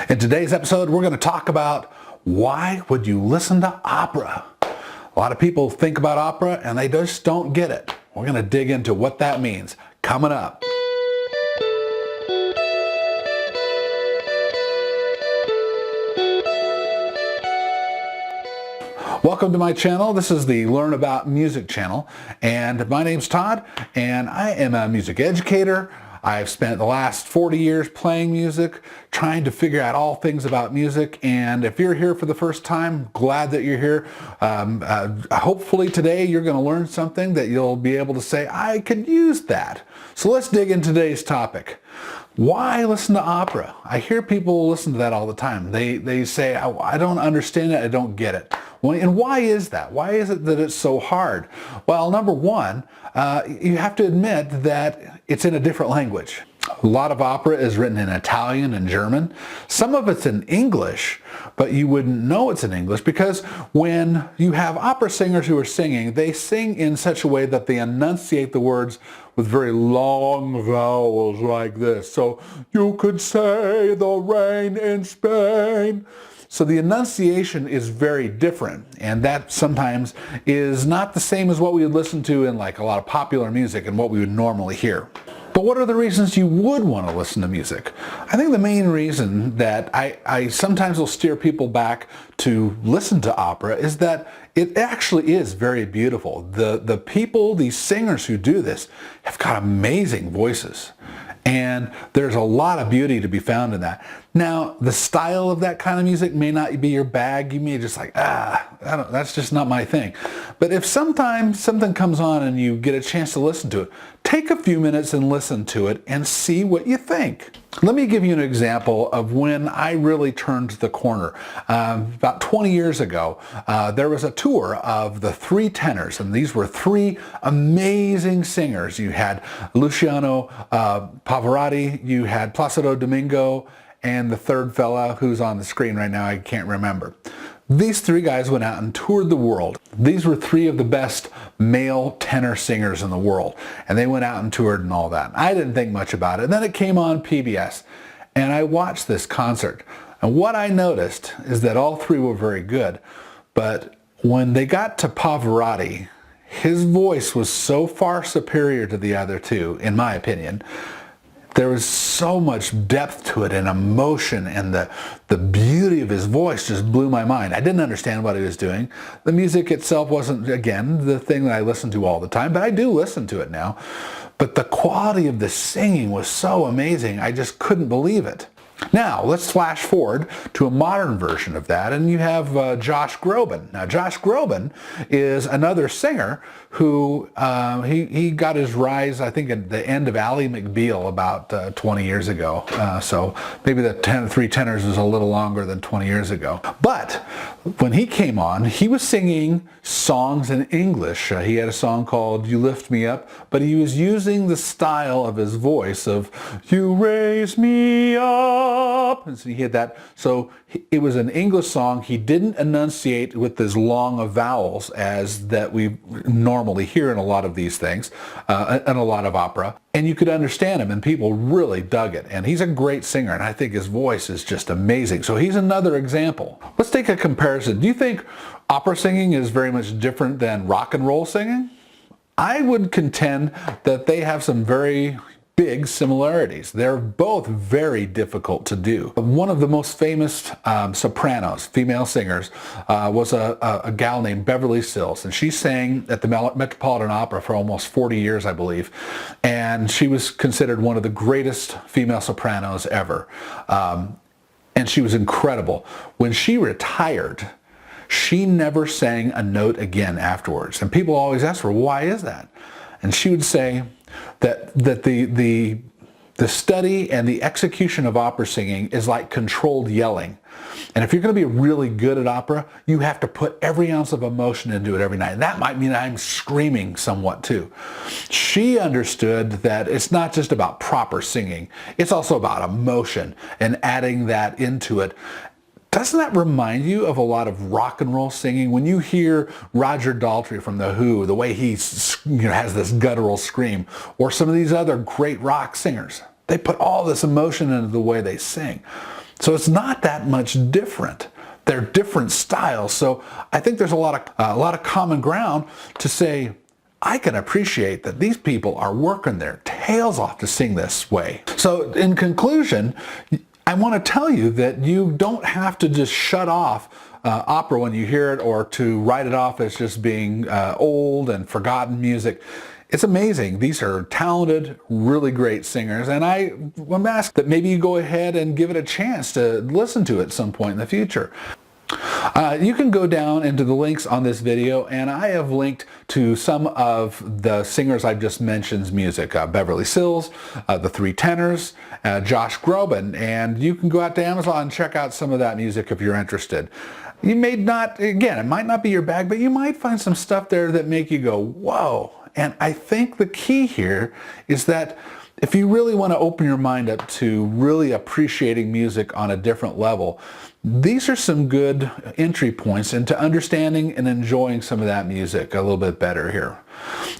In today's episode, we're going to talk about why would you listen to opera? A lot of people think about opera and they just don't get it. We're going to dig into what that means coming up. Welcome to my channel. This is the Learn About Music channel, and my name's Todd, and I am a music educator. I've spent the last 40 years playing music, trying to figure out all things about music, and if you're here for the first time, glad that you're here. Hopefully today you're going to learn something that you'll be able to say, I could use that. So let's dig into today's topic. Why listen to opera? I hear people listen to that all the time. They say, I don't understand it, I don't get it. Well, and why is that? Why is it that it's so hard? Well, number one, you have to admit that it's in a different language. A lot of opera is written in Italian and German. Some of it's in English, but you wouldn't know it's in English because when you have opera singers who are singing, they sing in such a way that they enunciate the words with very long vowels like this. So you could say the rain in Spain. So the enunciation is very different, and that sometimes is not the same as what we would listen to in like a lot of popular music and what we would normally hear. But what are the reasons you would want to listen to music? I think the main reason that I sometimes will steer people back to listen to opera is that it actually is very beautiful. The people, these singers who do this, have got amazing voices. And there's a lot of beauty to be found in that. Now, the style of that kind of music may not be your bag. You may just like, that's just not my thing. But if sometimes something comes on and you get a chance to listen to it, take a few minutes and listen to it and see what you think. Let me give you an example of when I really turned the corner. About 20 years ago, there was a tour of the three tenors, and these were three amazing singers. You had Luciano Pavarotti, you had Placido Domingo, and the third fella who's on the screen right now, I can't remember. These three guys went out and toured the world. These were three of the best male tenor singers in the world. And they went out and toured and all that. I didn't think much about it. And then it came on PBS. And I watched this concert. And what I noticed is that all three were very good. But when they got to Pavarotti, his voice was so far superior to the other two, in my opinion. There was so much depth to it and emotion, and the beauty of his voice just blew my mind. I didn't understand what he was doing. The music itself wasn't, again, the thing that I listen to all the time, but I do listen to it now. But the quality of the singing was so amazing, I just couldn't believe it. Now, let's flash forward to a modern version of that, and you have Josh Groban. Now, Josh Groban is another singer who he got his rise, I think, at the end of Ally McBeal about 20 years ago. So maybe the three tenors was a little longer than 20 years ago. But when he came on, he was singing songs in English. He had a song called You Lift Me Up, but he was using the style of his voice of You Raise Me Up. And so he had that. So it was an English song. He didn't enunciate with as long of vowels as that we normally hear in a lot of these things, and a lot of opera. And you could understand him, and people really dug it. And he's a great singer, and I think his voice is just amazing. So he's another example. Let's take a comparison. Do you think opera singing is very much different than rock and roll singing? I would contend that they have some very big similarities. They're both very difficult to do. One of the most famous sopranos, female singers, was a gal named Beverly Sills, and she sang at the Metropolitan Opera for almost 40 years, I believe, and she was considered one of the greatest female sopranos ever. And she was incredible. When she retired, she never sang a note again afterwards. And people always ask her, why is that? And she would say that the study and the execution of opera singing is like controlled yelling. And if you're going to be really good at opera, you have to put every ounce of emotion into it every night. And that might mean I'm screaming somewhat too. She understood that it's not just about proper singing. It's also about emotion and adding that into it. Doesn't that remind you of a lot of rock and roll singing? When you hear Roger Daltrey from The Who, the way he has this guttural scream, or some of these other great rock singers, they put all this emotion into the way they sing. So it's not that much different. They're different styles. So I think there's a lot of common ground to say, I can appreciate that these people are working their tails off to sing this way. So in conclusion, I want to tell you that you don't have to just shut off opera when you hear it, or to write it off as just being old and forgotten music. It's amazing. These are talented, really great singers, and I'm asked that maybe you go ahead and give it a chance to listen to it at some point in the future. You can go down into the links on this video, and I have linked to some of the singers I've just mentioned's music. Beverly Sills, the Three Tenors, Josh Groban, and you can go out to Amazon and check out some of that music if you're interested. You may not, again, it might not be your bag, but you might find some stuff there that make you go, whoa. And I think the key here is that if you really want to open your mind up to really appreciating music on a different level, these are some good entry points into understanding and enjoying some of that music a little bit better here.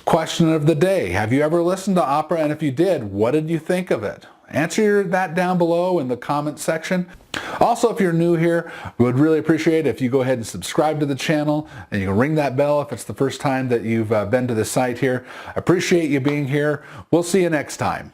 Question of the day: have you ever listened to opera? And if you did, what did you think of it? Answer that down below in the comment section. Also, if you're new here, we would really appreciate it if you go ahead and subscribe to the channel, and you can ring that bell if it's the first time that you've been to the site here. I appreciate you being here. We'll see you next time.